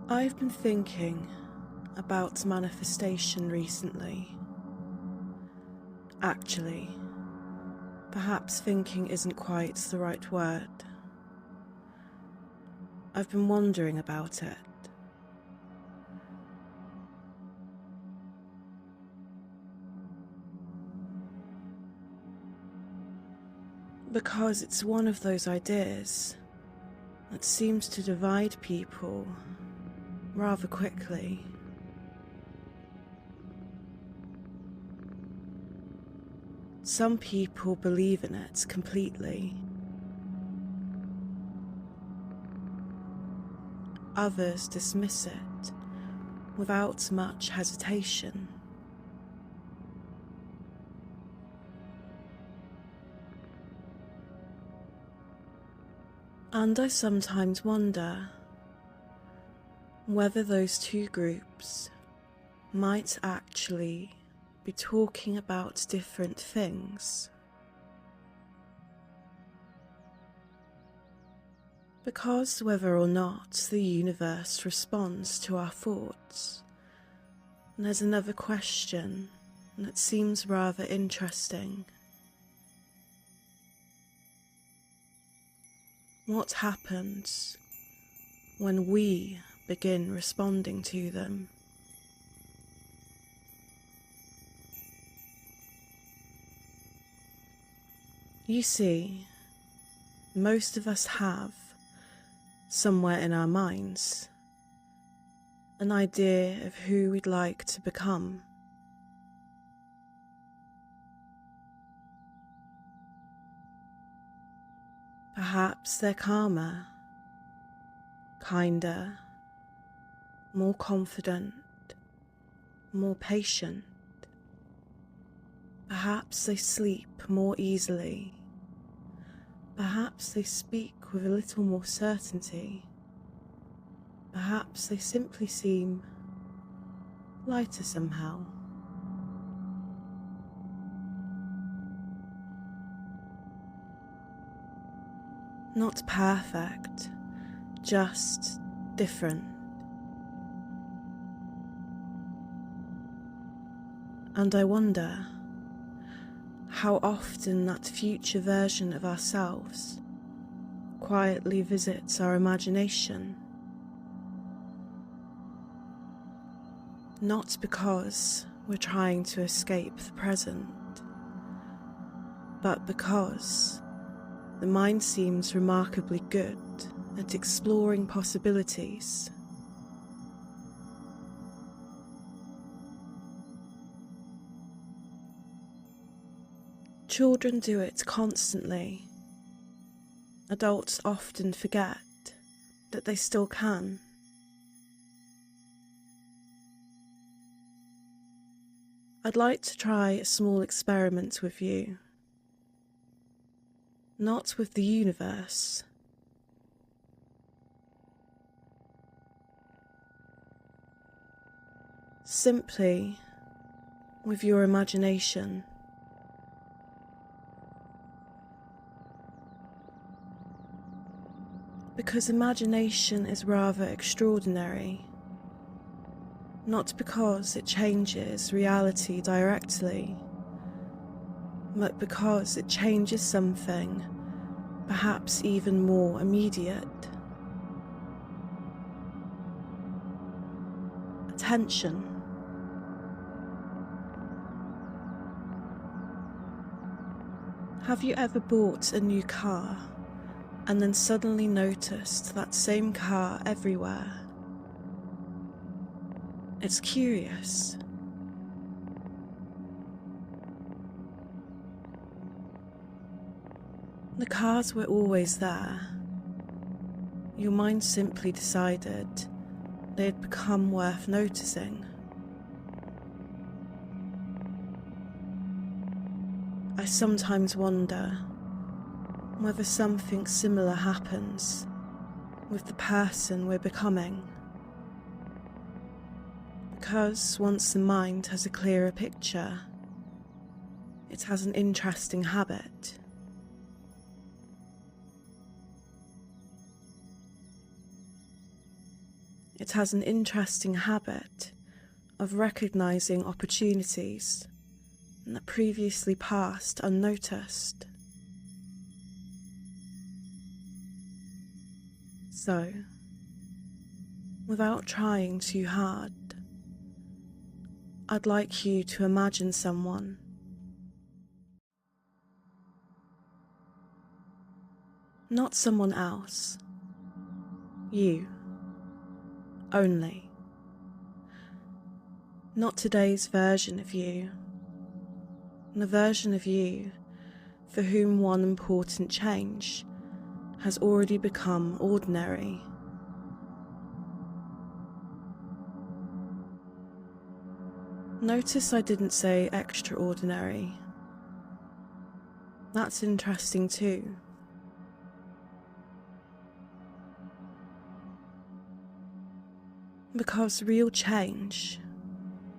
I've been thinking about manifestation recently. Actually, perhaps thinking isn't quite the right word. I've been wondering about it. Because it's one of those ideas that seems to divide people rather quickly. Some people believe in it completely. Others dismiss it without much hesitation. And I sometimes wonder whether those two groups might actually be talking about different things. Because whether or not the universe responds to our thoughts, there's another question that seems rather interesting. What happens when we begin responding to them? You see, most of us have, somewhere in our minds, an idea of who we'd like to become. Perhaps they're calmer, kinder, more confident, more patient. Perhaps they sleep more easily. Perhaps they speak with a little more certainty. Perhaps they simply seem lighter somehow. Not perfect, just different. And I wonder how often that future version of ourselves quietly visits our imagination. Not because we're trying to escape the present, but because the mind seems remarkably good at exploring possibilities. Children do it constantly. Adults often forget that they still can. I'd like to try a small experiment with you. Not with the universe. Simply with your imagination. Because imagination is rather extraordinary. Not because it changes reality directly, but because it changes something perhaps even more immediate. Attention. Have you ever bought a new car and then suddenly noticed that same car everywhere? It's curious. The cars were always there. Your mind simply decided they had become worth noticing. I sometimes wonder whether something similar happens with the person we're becoming. Because once the mind has a clearer picture, it has an interesting habit. It has an interesting habit of recognizing opportunities that previously passed unnoticed. So, without trying too hard, I'd like you to imagine someone. Not someone else. You. Only. Not today's version of you. The version of you for whom one important change has already become ordinary. Notice I didn't say extraordinary. That's interesting too. Because real change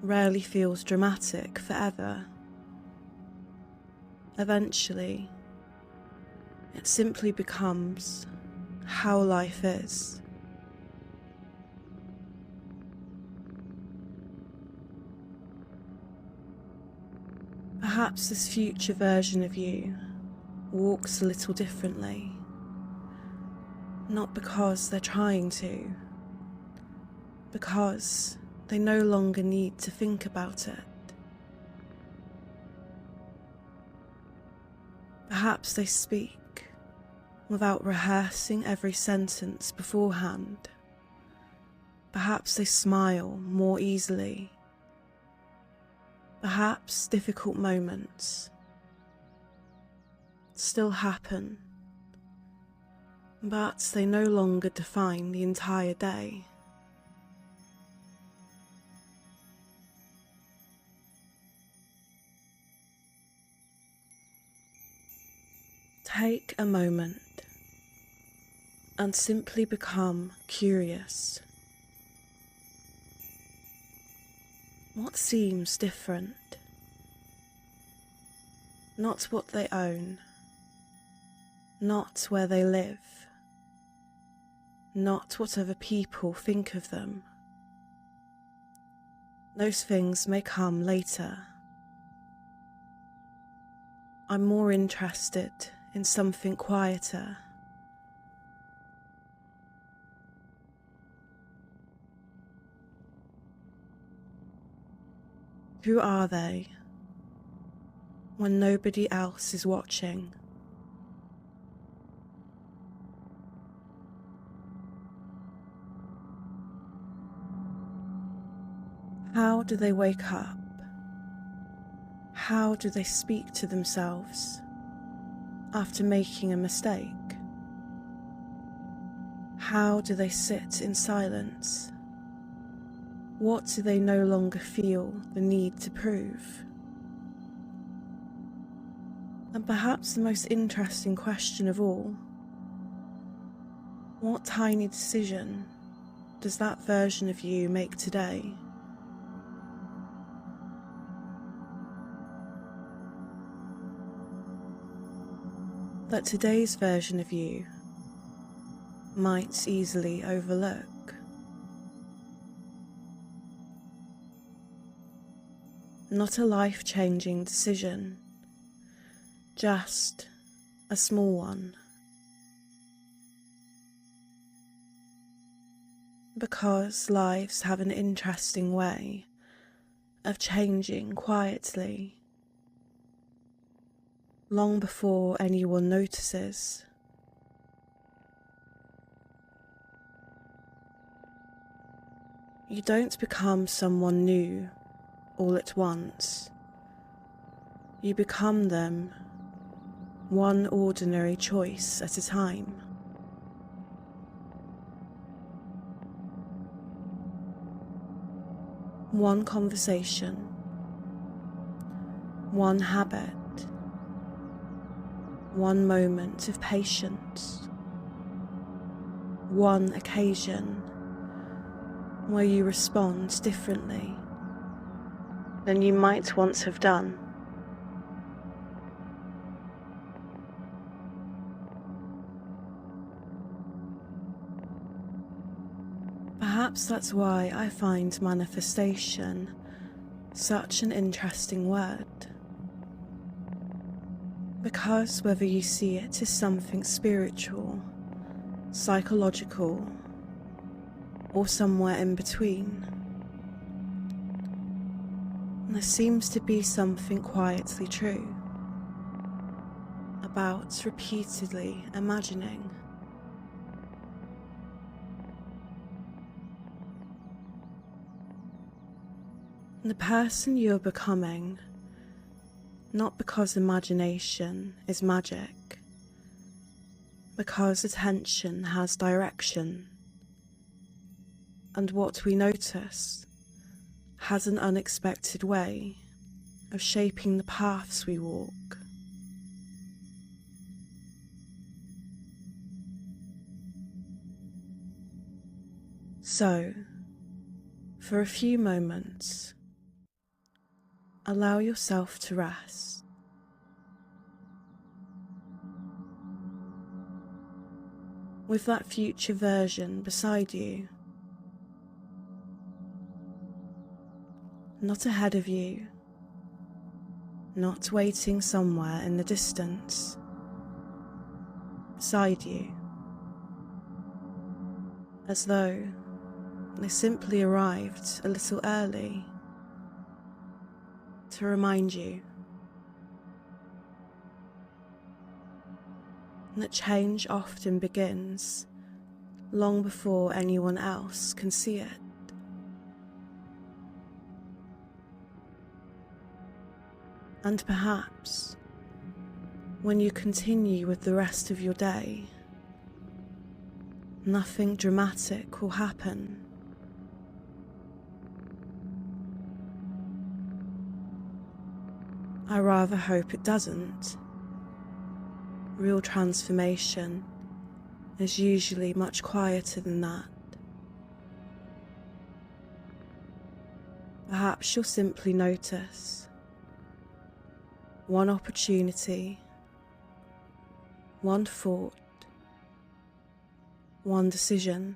rarely feels dramatic forever. Eventually, it simply becomes how life is. Perhaps this future version of you walks a little differently, not because they're trying to, because they no longer need to think about it. Perhaps they speak without rehearsing every sentence beforehand. Perhaps they smile more easily. Perhaps difficult moments still happen, but they no longer define the entire day. Take a moment and simply become curious. What seems different? Not what they own, not where they live, not what other people think of them. Those things may come later. I'm more interested in something quieter. Who are they when nobody else is watching? How do they wake up? How do they speak to themselves after making a mistake? How do they sit in silence? What do they no longer feel the need to prove? And perhaps the most interesting question of all, what tiny decision does that version of you make today? That today's version of you might easily overlook. Not a life-changing decision, just a small one. Because lives have an interesting way of changing quietly, long before anyone notices. You don't become someone new all at once. You become them, one ordinary choice at a time. One conversation, one habit, one moment of patience, one occasion where you respond differently than you might once have done. Perhaps that's why I find manifestation such an interesting word. Because whether you see it as something spiritual, psychological, or somewhere in between, there seems to be something quietly true about repeatedly imagining. The person you're becoming, not because imagination is magic, because attention has direction, and what we notice has an unexpected way of shaping the paths we walk. So, for a few moments, allow yourself to rest. With that future version beside you, not ahead of you, not waiting somewhere in the distance, beside you, as though they simply arrived a little early to remind you that change often begins long before anyone else can see it. And perhaps when you continue with the rest of your day, nothing dramatic will happen. I rather hope it doesn't. Real transformation is usually much quieter than that. Perhaps you'll simply notice one opportunity, one thought, one decision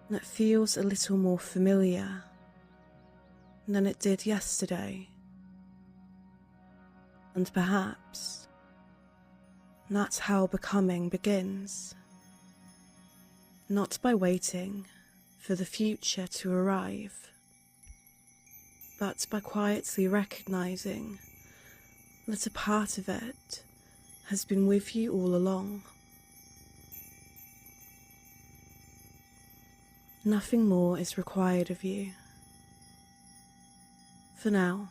that feels a little more familiar than it did yesterday. And perhaps that's how becoming begins, not by waiting for the future to arrive, but by quietly recognizing that a part of it has been with you all along. Nothing more is required of you. For now,